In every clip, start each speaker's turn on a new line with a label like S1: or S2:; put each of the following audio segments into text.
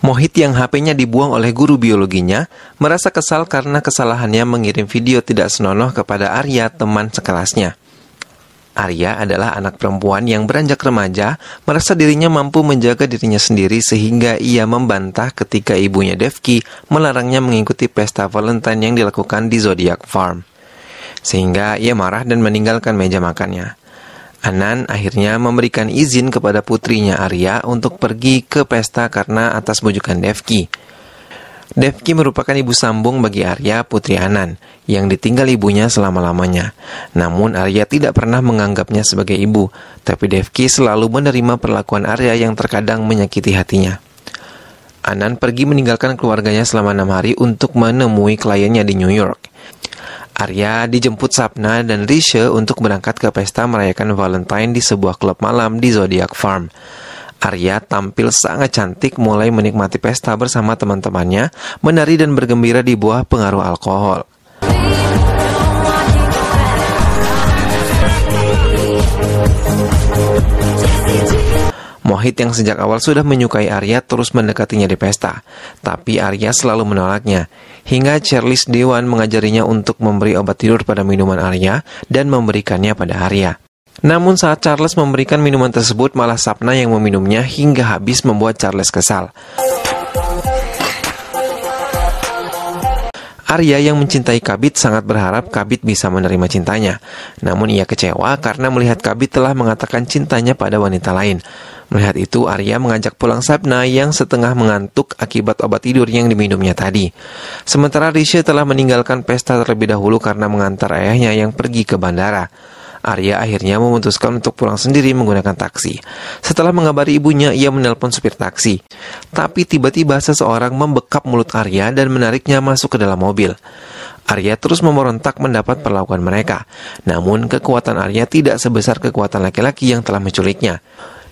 S1: Mohit yang HP-nya dibuang oleh guru biologinya merasa kesal karena kesalahannya mengirim video tidak senonoh kepada Arya, teman sekelasnya. Arya adalah anak perempuan yang beranjak remaja, merasa dirinya mampu menjaga dirinya sendiri sehingga ia membantah ketika ibunya Devki melarangnya mengikuti pesta Valentine yang dilakukan di Zodiac Farm. Sehingga ia marah dan meninggalkan meja makannya. Anan akhirnya memberikan izin kepada putrinya Arya untuk pergi ke pesta karena atas bujukan Devki. Devki merupakan ibu sambung bagi Arya, putri Anan, yang ditinggal ibunya selama-lamanya. Namun Arya tidak pernah menganggapnya sebagai ibu, tapi Devki selalu menerima perlakuan Arya yang terkadang menyakiti hatinya. Anan pergi meninggalkan keluarganya selama 6 hari untuk menemui kliennya di New York. Arya dijemput Sapna dan Risha untuk berangkat ke pesta merayakan Valentine di sebuah klub malam di Zodiac Farm. Arya tampil sangat cantik mulai menikmati pesta bersama teman-temannya, menari dan bergembira di bawah pengaruh alkohol. Mohit yang sejak awal sudah menyukai Arya terus mendekatinya di pesta, tapi Arya selalu menolaknya. Hingga Charles Dewan mengajarinya untuk memberi obat tidur pada minuman Arya dan memberikannya pada Arya. Namun saat Charles memberikan minuman tersebut, malah Sapna yang meminumnya hingga habis membuat Charles kesal. Arya yang mencintai Kabit sangat berharap Kabit bisa menerima cintanya. Namun ia kecewa karena melihat Kabit telah mengatakan cintanya pada wanita lain. Melihat itu, Arya mengajak pulang Sapna yang setengah mengantuk akibat obat tidur yang diminumnya tadi. Sementara Risha telah meninggalkan pesta terlebih dahulu karena mengantar ayahnya yang pergi ke bandara. Arya akhirnya memutuskan untuk pulang sendiri menggunakan taksi. Setelah mengabari ibunya, ia menelpon supir taksi. Tapi tiba-tiba seseorang membekap mulut Arya dan menariknya masuk ke dalam mobil. Arya terus memberontak mendapat perlakuan mereka. Namun kekuatan Arya tidak sebesar kekuatan laki-laki yang telah menculiknya.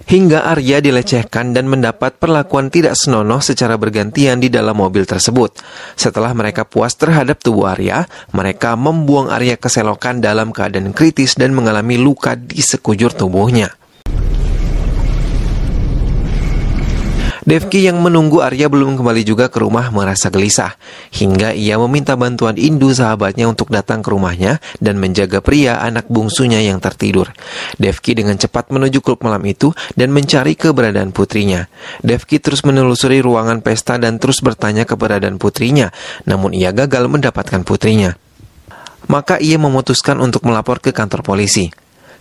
S1: Hingga Arya dilecehkan dan mendapat perlakuan tidak senonoh secara bergantian di dalam mobil tersebut. Setelah mereka puas terhadap tubuh Arya, mereka membuang Arya ke selokan dalam keadaan kritis dan mengalami luka di sekujur tubuhnya. Devki yang menunggu Arya belum kembali juga ke rumah merasa gelisah, hingga ia meminta bantuan Indu sahabatnya untuk datang ke rumahnya dan menjaga pria anak bungsunya yang tertidur. Devki dengan cepat menuju klub malam itu dan mencari keberadaan putrinya. Devki terus menelusuri ruangan pesta dan terus bertanya keberadaan putrinya, namun ia gagal mendapatkan putrinya. Maka ia memutuskan untuk melapor ke kantor polisi.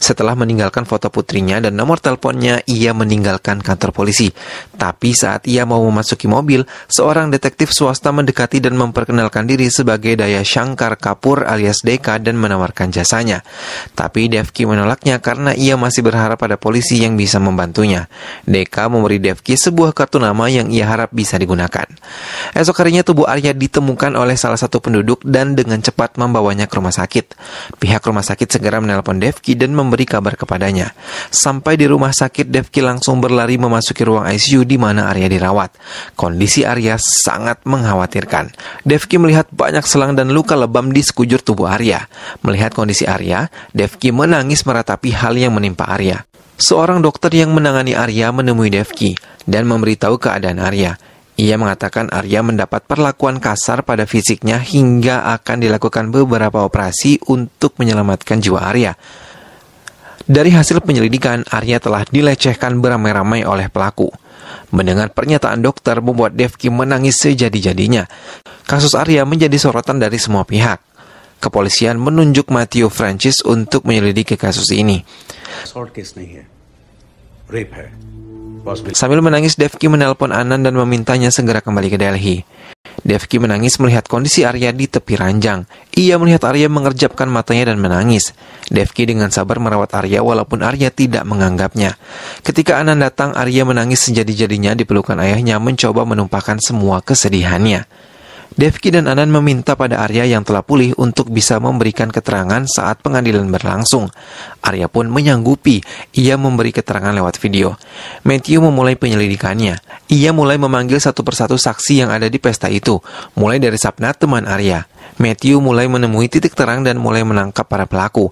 S1: Setelah meninggalkan foto putrinya dan nomor teleponnya, ia meninggalkan kantor polisi. Tapi saat ia mau memasuki mobil, seorang detektif swasta mendekati dan memperkenalkan diri sebagai Daya Shankar Kapoor alias Deka dan menawarkan jasanya. Tapi Devki menolaknya karena ia masih berharap pada polisi yang bisa membantunya. Deka memberi Devki sebuah kartu nama yang ia harap bisa digunakan. Esok harinya tubuh Arya ditemukan oleh salah satu penduduk dan dengan cepat membawanya ke rumah sakit. Pihak rumah sakit segera menelpon Devki dan memberi kabar kepadanya. Sampai di rumah sakit, Devki langsung berlari memasuki ruang ICU di mana Arya dirawat. Kondisi Arya sangat mengkhawatirkan. Devki melihat banyak selang dan luka lebam di sekujur tubuh Arya. Melihat kondisi Arya, Devki menangis meratapi hal yang menimpa Arya. Seorang dokter yang menangani Arya menemui Devki dan memberitahu keadaan Arya. Ia mengatakan Arya mendapat perlakuan kasar pada fisiknya hingga akan dilakukan beberapa operasi untuk menyelamatkan jiwa Arya. Dari hasil penyelidikan, Arya telah dilecehkan beramai-ramai oleh pelaku. Mendengar pernyataan dokter membuat Devki menangis sejadi-jadinya. Kasus Arya menjadi sorotan dari semua pihak. Kepolisian menunjuk Matthew Francis untuk menyelidiki kasus ini. Sambil menangis, Devki menelpon Anand dan memintanya segera kembali ke Delhi. Devki menangis melihat kondisi Arya di tepi ranjang. Ia melihat Arya mengerjapkan matanya dan menangis. Devki dengan sabar merawat Arya walaupun Arya tidak menganggapnya. Ketika Anand datang, Arya menangis sejadi-jadinya di pelukan ayahnya mencoba menumpahkan semua kesedihannya. Devki dan Anand meminta pada Arya yang telah pulih untuk bisa memberikan keterangan saat pengadilan berlangsung. Arya pun menyanggupi, ia memberi keterangan lewat video. Matthew memulai penyelidikannya. Ia mulai memanggil satu persatu saksi yang ada di pesta itu, mulai dari Sapna, teman Arya. Matthew mulai menemui titik terang dan mulai menangkap para pelaku.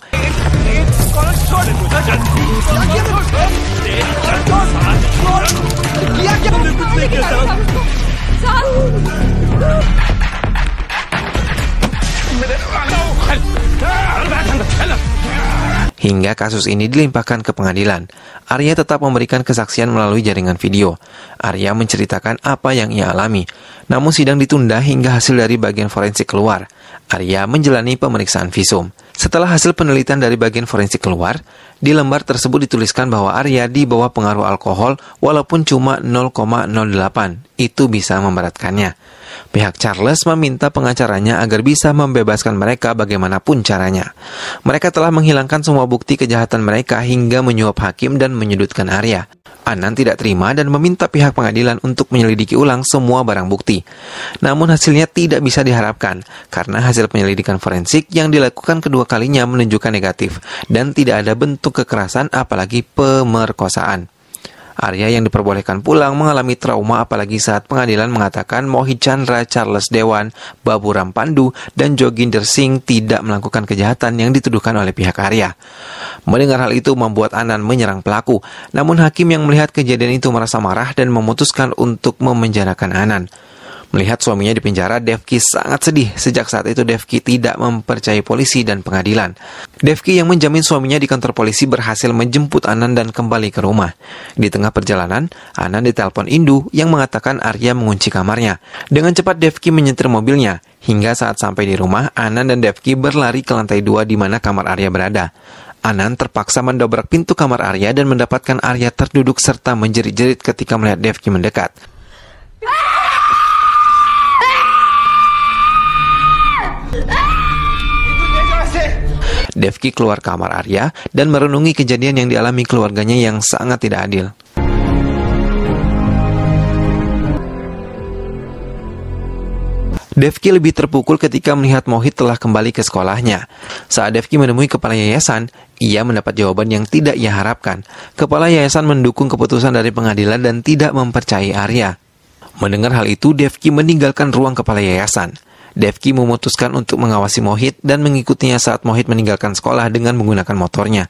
S1: hingga kasus ini dilimpahkan ke pengadilan. Arya tetap memberikan kesaksian melalui jaringan video. Arya menceritakan apa yang ia alami. Namun sidang ditunda hingga hasil dari bagian forensik keluar. Arya menjalani pemeriksaan visum. Setelah hasil penelitian dari bagian forensik keluar, di lembar tersebut dituliskan bahwa Arya di bawah pengaruh alkohol walaupun cuma 0,08. Itu bisa memberatkannya. Pihak Charles meminta pengacaranya agar bisa membebaskan mereka bagaimanapun caranya. Mereka telah menghilangkan semua bukti kejahatan mereka hingga menyuap hakim dan menyudutkan Arya. Anan tidak terima dan meminta pihak pengadilan untuk menyelidiki ulang semua barang bukti. Namun hasilnya tidak bisa diharapkan karena hasil penyelidikan forensik yang dilakukan kedua kalinya menunjukkan negatif dan tidak ada bentuk kekerasan apalagi pemerkosaan. Arya yang diperbolehkan pulang mengalami trauma apalagi saat pengadilan mengatakan Mohit Chandra, Charles Dewan, Baburam Pandu, dan Joginder Singh tidak melakukan kejahatan yang dituduhkan oleh pihak Arya. Mendengar hal itu membuat Anan menyerang pelaku, namun hakim yang melihat kejadian itu merasa marah dan memutuskan untuk memenjarakan Anan. Melihat suaminya di penjara, Devki sangat sedih. Sejak saat itu Devki tidak mempercayai polisi dan pengadilan. Devki yang menjamin suaminya di kantor polisi berhasil menjemput Anan dan kembali ke rumah. Di tengah perjalanan, Anan ditelepon Indu yang mengatakan Arya mengunci kamarnya. Dengan cepat Devki menyetir mobilnya. Hingga saat sampai di rumah, Anan dan Devki berlari ke lantai 2 di mana kamar Arya berada. Anan terpaksa mendobrak pintu kamar Arya dan mendapatkan Arya terduduk serta menjerit-jerit ketika melihat Devki mendekat. Devki keluar kamar Arya dan merenungi kejadian yang dialami keluarganya yang sangat tidak adil. Devki lebih terpukul ketika melihat Mohit telah kembali ke sekolahnya. Saat Devki menemui kepala yayasan, ia mendapat jawaban yang tidak ia harapkan. Kepala yayasan mendukung keputusan dari pengadilan dan tidak mempercayai Arya. Mendengar hal itu, Devki meninggalkan ruang kepala yayasan. Devki memutuskan untuk mengawasi Mohit dan mengikutinya saat Mohit meninggalkan sekolah dengan menggunakan motornya.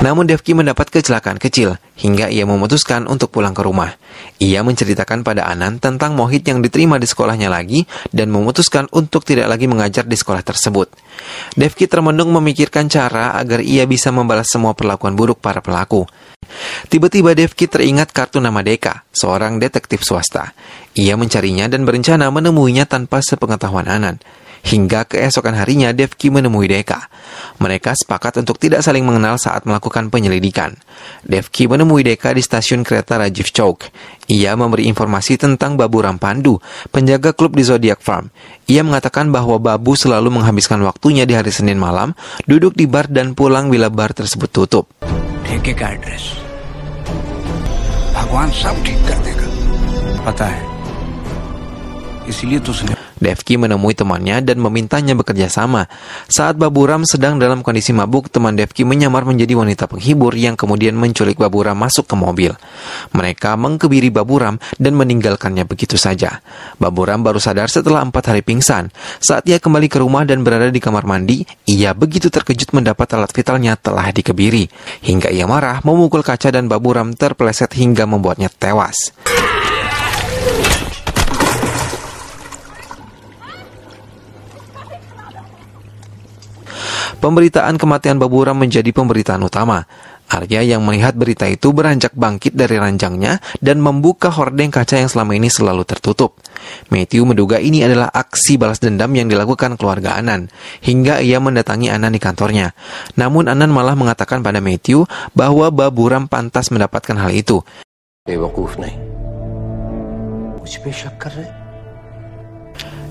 S1: Namun Devki mendapat kecelakaan kecil, hingga ia memutuskan untuk pulang ke rumah. Ia menceritakan pada Anan tentang Mohit yang diterima di sekolahnya lagi, dan memutuskan untuk tidak lagi mengajar di sekolah tersebut. Devki termenung memikirkan cara agar ia bisa membalas semua perlakuan buruk para pelaku. Tiba-tiba Devki teringat kartu nama Deka, seorang detektif swasta. Ia mencarinya dan berencana menemuinya tanpa sepengetahuan Anan. Hingga keesokan harinya Devki menemui Deka. Mereka sepakat untuk tidak saling mengenal saat melakukan penyelidikan. Devki menemui Deka di stasiun kereta Rajiv Chowk. Ia memberi informasi tentang Baburam Pandu, penjaga klub di Zodiac Farm. Ia mengatakan bahwa Babu selalu menghabiskan waktunya di hari Senin malam, duduk di bar dan pulang bila bar tersebut tutup.
S2: ठेके का एड्रेस भगवान सब ठीक कर देगा पता है इसलिए तो उसने
S1: Devki menemui temannya dan memintanya bekerja sama. Saat Baburam sedang dalam kondisi mabuk, teman Devki menyamar menjadi wanita penghibur yang kemudian menculik Baburam masuk ke mobil. Mereka mengkebiri Baburam dan meninggalkannya begitu saja. Baburam baru sadar setelah 4 hari pingsan. Saat ia kembali ke rumah dan berada di kamar mandi, ia begitu terkejut mendapat alat vitalnya telah dikebiri. Hingga ia marah, memukul kaca dan Baburam terpeleset hingga membuatnya tewas. Pemberitaan kematian Baburam menjadi pemberitaan utama. Arya yang melihat berita itu beranjak bangkit dari ranjangnya dan membuka hordeng kaca yang selama ini selalu tertutup. Matthew menduga ini adalah aksi balas dendam yang dilakukan keluarga Anan, hingga ia mendatangi Anan di kantornya. Namun Anan malah mengatakan pada Matthew bahwa Baburam pantas mendapatkan hal itu.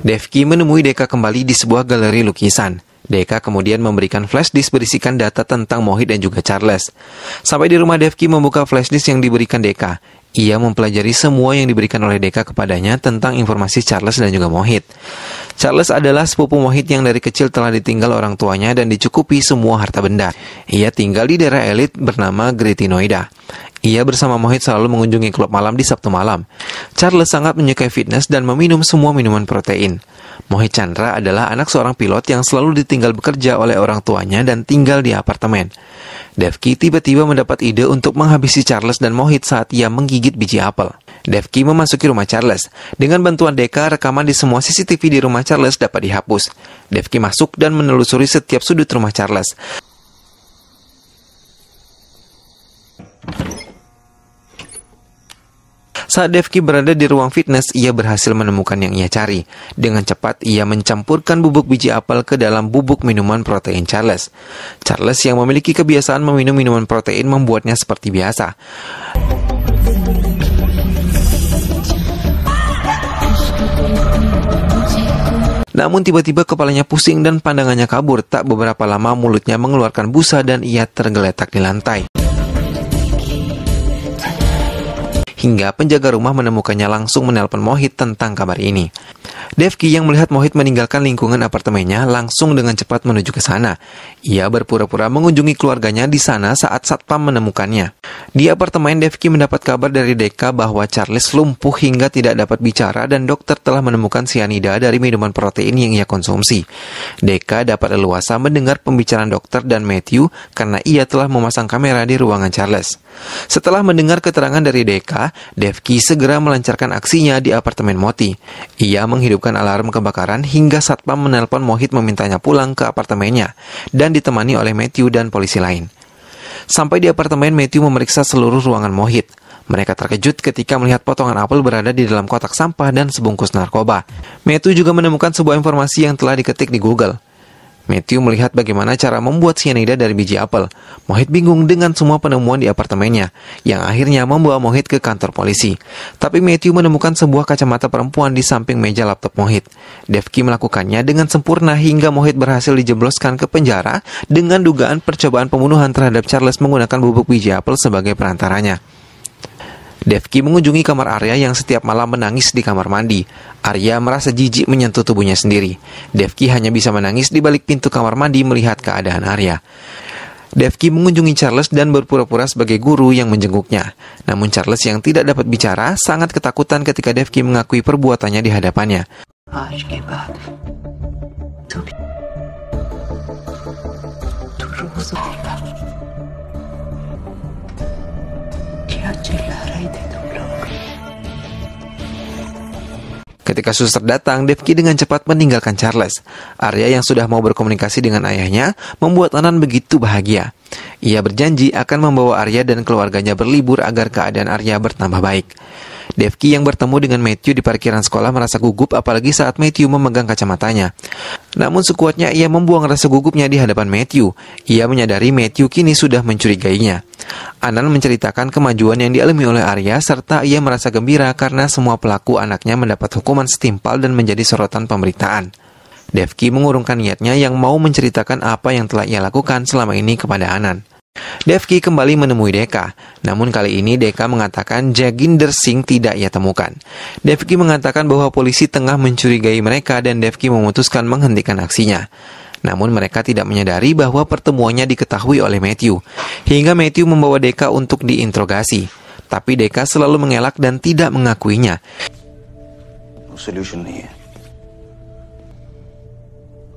S1: Devki menemui Deka kembali di sebuah galeri lukisan. Deka kemudian memberikan flash disk berisikan data tentang Mohit dan juga Charles. Sampai di rumah, Devki membuka flash disk yang diberikan Deka. Ia mempelajari semua yang diberikan oleh Deka kepadanya tentang informasi Charles dan juga Mohit. Charles adalah sepupu Mohit yang dari kecil telah ditinggal orang tuanya dan dicukupi semua harta benda. Ia tinggal di daerah elit bernama Greater Noida. Ia bersama Mohit selalu mengunjungi klub malam di Sabtu malam. Charles sangat menyukai fitness dan meminum semua minuman protein. Mohit Chandra adalah anak seorang pilot yang selalu ditinggal bekerja oleh orang tuanya dan tinggal di apartemen. Devki tiba-tiba mendapat ide untuk menghabisi Charles dan Mohit saat ia menggigit biji apel. Devki memasuki rumah Charles. Dengan bantuan Deka, rekaman di semua CCTV di rumah Charles dapat dihapus. Devki masuk dan menelusuri setiap sudut rumah Charles. Saat Devki berada di ruang fitness, ia berhasil menemukan yang ia cari. Dengan cepat, ia mencampurkan bubuk biji apel ke dalam bubuk minuman protein Charles. Charles yang memiliki kebiasaan meminum minuman protein membuatnya seperti biasa. Namun tiba-tiba kepalanya pusing dan pandangannya kabur. Tak beberapa lama mulutnya mengeluarkan busa dan ia tergeletak di lantai. Hingga penjaga rumah menemukannya langsung menelpon Mohit tentang kabar ini. Devki yang melihat Mohit meninggalkan lingkungan apartemennya langsung dengan cepat menuju ke sana. Ia berpura-pura mengunjungi keluarganya di sana saat satpam menemukannya. Di apartemen, Devki mendapat kabar dari Deka bahwa Charles lumpuh hingga tidak dapat bicara dan dokter telah menemukan sianida dari minuman protein yang ia konsumsi. Deka dapat leluasa mendengar pembicaraan dokter dan Matthew karena ia telah memasang kamera di ruangan Charles. Setelah mendengar keterangan dari Deka, Devki segera melancarkan aksinya di apartemen Moti. Ia menghidupkan alarm kebakaran hingga satpam menelpon Mohit memintanya pulang ke apartemennya dan ditemani oleh Matthew dan polisi lain. Sampai di apartemen, Matthew memeriksa seluruh ruangan Mohit. Mereka terkejut ketika melihat potongan apel berada di dalam kotak sampah dan sebungkus narkoba. Matthew juga menemukan sebuah informasi yang telah diketik di Google. Matthew melihat bagaimana cara membuat sianida dari biji apel. Mohit bingung dengan semua penemuan di apartemennya, yang akhirnya membawa Mohit ke kantor polisi. Tapi Matthew menemukan sebuah kacamata perempuan di samping meja laptop Mohit. Devki melakukannya dengan sempurna hingga Mohit berhasil dijebloskan ke penjara dengan dugaan percobaan pembunuhan terhadap Charles menggunakan bubuk biji apel sebagai perantaranya. Devki mengunjungi kamar Arya yang setiap malam menangis di kamar mandi. Arya merasa jijik menyentuh tubuhnya sendiri. Devki hanya bisa menangis di balik pintu kamar mandi melihat keadaan Arya. Devki mengunjungi Charles dan berpura-pura sebagai guru yang menjenguknya. Namun Charles yang tidak dapat bicara sangat ketakutan ketika Devki mengakui perbuatannya di hadapannya. Ketika suster datang, Devki dengan cepat meninggalkan Charles. Arya yang sudah mau berkomunikasi dengan ayahnya membuat Anan begitu bahagia. Ia berjanji akan membawa Arya dan keluarganya berlibur agar keadaan Arya bertambah baik. Devki yang bertemu dengan Matthew di parkiran sekolah merasa gugup apalagi saat Matthew memegang kacamatanya. Namun sekuatnya ia membuang rasa gugupnya di hadapan Matthew. Ia menyadari Matthew kini sudah mencurigainya. Anan menceritakan kemajuan yang dialami oleh Arya serta ia merasa gembira karena semua pelaku anaknya mendapat hukuman setimpal dan menjadi sorotan pemberitaan. Devki mengurungkan niatnya yang mau menceritakan apa yang telah ia lakukan selama ini kepada Anan. Devki kembali menemui Deka, namun kali ini Deka mengatakan Jaginder Singh tidak ia temukan. Devki mengatakan bahwa polisi tengah mencurigai mereka dan Devki memutuskan menghentikan aksinya. Namun mereka tidak menyadari bahwa pertemuannya diketahui oleh Matthew, hingga Matthew membawa Deka untuk diinterogasi. Tapi Deka selalu mengelak dan tidak mengakuinya.
S3: Solution nahi hai.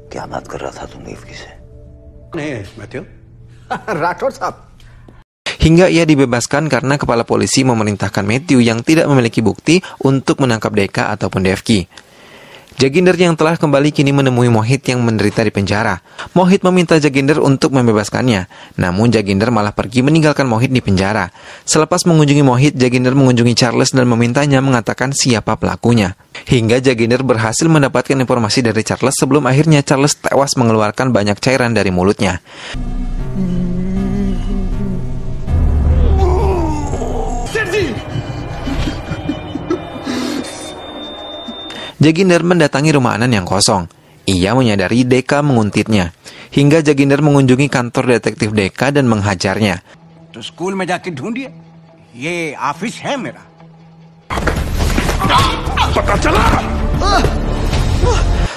S3: Kya baat kar raha tha tum Devki se?
S2: Nahi, Matthew. Rathod sahab.
S1: Hingga ia dibebaskan karena kepala polisi memerintahkan Matthew yang tidak memiliki bukti untuk menangkap Deka ataupun Devki. Jaginder yang telah kembali kini menemui Mohit yang menderita di penjara. Mohit meminta Jaginder untuk membebaskannya, namun Jaginder malah pergi meninggalkan Mohit di penjara. Selepas mengunjungi Mohit, Jaginder mengunjungi Charles dan memintanya mengatakan siapa pelakunya. Hingga Jaginder berhasil mendapatkan informasi dari Charles sebelum akhirnya Charles tewas mengeluarkan banyak cairan dari mulutnya. Jaginder mendatangi rumah Anan yang kosong. Ia menyadari Deka menguntitnya. Hingga Jaginder mengunjungi kantor detektif Deka dan menghajarnya.
S2: To school mein jaake dhoondiye. Ye office hai mera.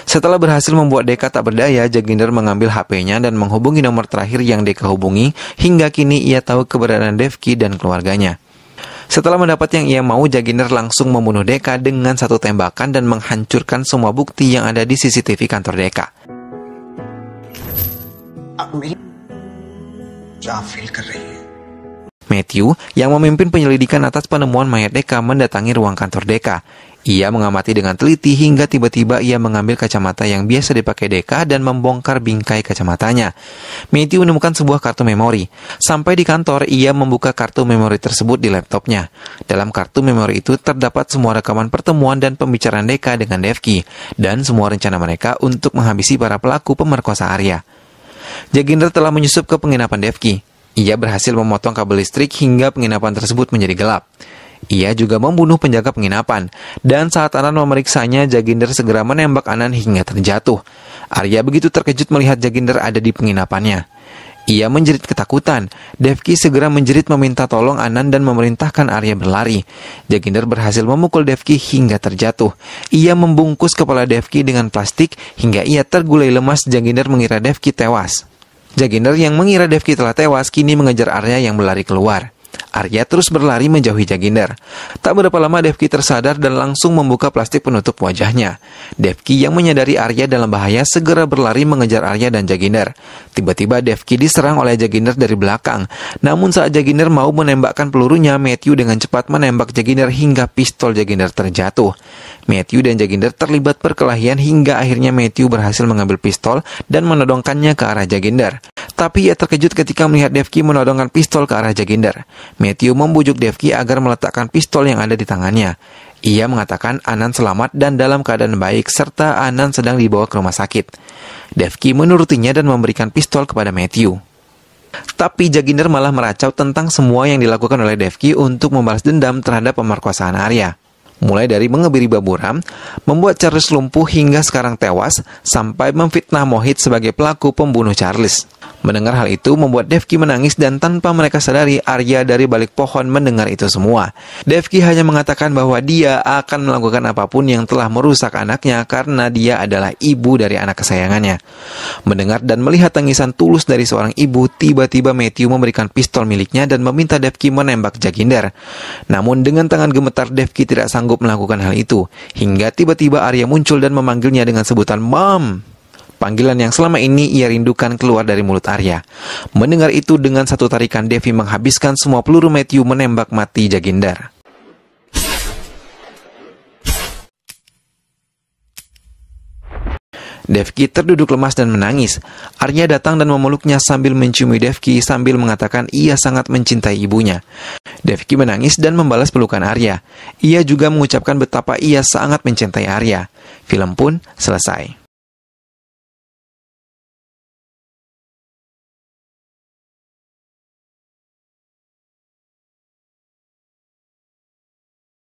S1: Setelah berhasil membuat Deka tak berdaya, Jaginder mengambil HP-nya dan menghubungi nomor terakhir yang Deka hubungi. Hingga kini ia tahu keberadaan Devki dan keluarganya. Setelah mendapat yang ia mau, Jaginder langsung membunuh Deka dengan satu tembakan dan menghancurkan semua bukti yang ada di CCTV kantor Deka.
S2: जो आप फील कर रही हैं।
S1: Matthew, yang memimpin penyelidikan atas penemuan mayat Deka, mendatangi ruang kantor Deka. Ia mengamati dengan teliti hingga tiba-tiba ia mengambil kacamata yang biasa dipakai Deka dan membongkar bingkai kacamatanya. Matthew menemukan sebuah kartu memori. Sampai di kantor, ia membuka kartu memori tersebut di laptopnya. Dalam kartu memori itu terdapat semua rekaman pertemuan dan pembicaraan Deka dengan Devki, dan semua rencana mereka untuk menghabisi para pelaku pemerkosa Arya. Jaginder telah menyusup ke penginapan Devki. Ia berhasil memotong kabel listrik hingga penginapan tersebut menjadi gelap. Ia juga membunuh penjaga penginapan, dan saat Anand memeriksanya, Jaginder segera menembak Anand hingga terjatuh. Arya begitu terkejut melihat Jaginder ada di penginapannya. Ia menjerit ketakutan. Devki segera menjerit meminta tolong Anand dan memerintahkan Arya berlari. Jaginder berhasil memukul Devki hingga terjatuh. Ia membungkus kepala Devki dengan plastik hingga ia tergulai lemas. Jaginder mengira Devki tewas. Jaginder yang mengira Devki telah tewas kini mengejar Arya yang berlari keluar. Arya terus berlari menjauhi Jaginder. Tak berapa lama Devki tersadar dan langsung membuka plastik penutup wajahnya. Devki yang menyadari Arya dalam bahaya segera berlari mengejar Arya dan Jaginder. Tiba-tiba Devki diserang oleh Jaginder dari belakang. Namun saat Jaginder mau menembakkan pelurunya, Matthew dengan cepat menembak Jaginder hingga pistol Jaginder terjatuh. Matthew dan Jaginder terlibat perkelahian hingga akhirnya Matthew berhasil mengambil pistol dan menodongkannya ke arah Jaginder. Tapi ia terkejut ketika melihat Devki menodongkan pistol ke arah Jaginder. Matthew membujuk Devki agar meletakkan pistol yang ada di tangannya. Ia mengatakan Anand selamat dan dalam keadaan baik serta Anand sedang dibawa ke rumah sakit. Devki menurutinya dan memberikan pistol kepada Matthew. Tapi Jaginder malah meracau tentang semua yang dilakukan oleh Devki untuk membalas dendam terhadap pemerkosaan Arya. Mulai dari mengebiri Baburam, membuat Charles lumpuh hingga sekarang tewas, sampai memfitnah Mohit sebagai pelaku pembunuh Charles. Mendengar hal itu membuat Devki menangis dan tanpa mereka sadari Arya dari balik pohon mendengar itu semua. Devki hanya mengatakan bahwa dia akan melakukan apapun yang telah merusak anaknya karena dia adalah ibu dari anak kesayangannya. Mendengar dan melihat tangisan tulus dari seorang ibu, tiba-tiba Matthew memberikan pistol miliknya dan meminta Devki menembak Jaginder. Namun dengan tangan gemetar Devki tidak sanggup melakukan hal itu, hingga tiba-tiba Arya muncul dan memanggilnya dengan sebutan Mom. Panggilan yang selama ini ia rindukan keluar dari mulut Arya. Mendengar itu dengan satu tarikan Devi menghabiskan semua peluru Matthew menembak mati Jaginder. Devki terduduk lemas dan menangis. Arya datang dan memeluknya sambil menciumi Devki sambil mengatakan ia sangat mencintai ibunya. Devki menangis dan membalas pelukan Arya. Ia juga mengucapkan betapa ia sangat mencintai Arya. Film pun selesai.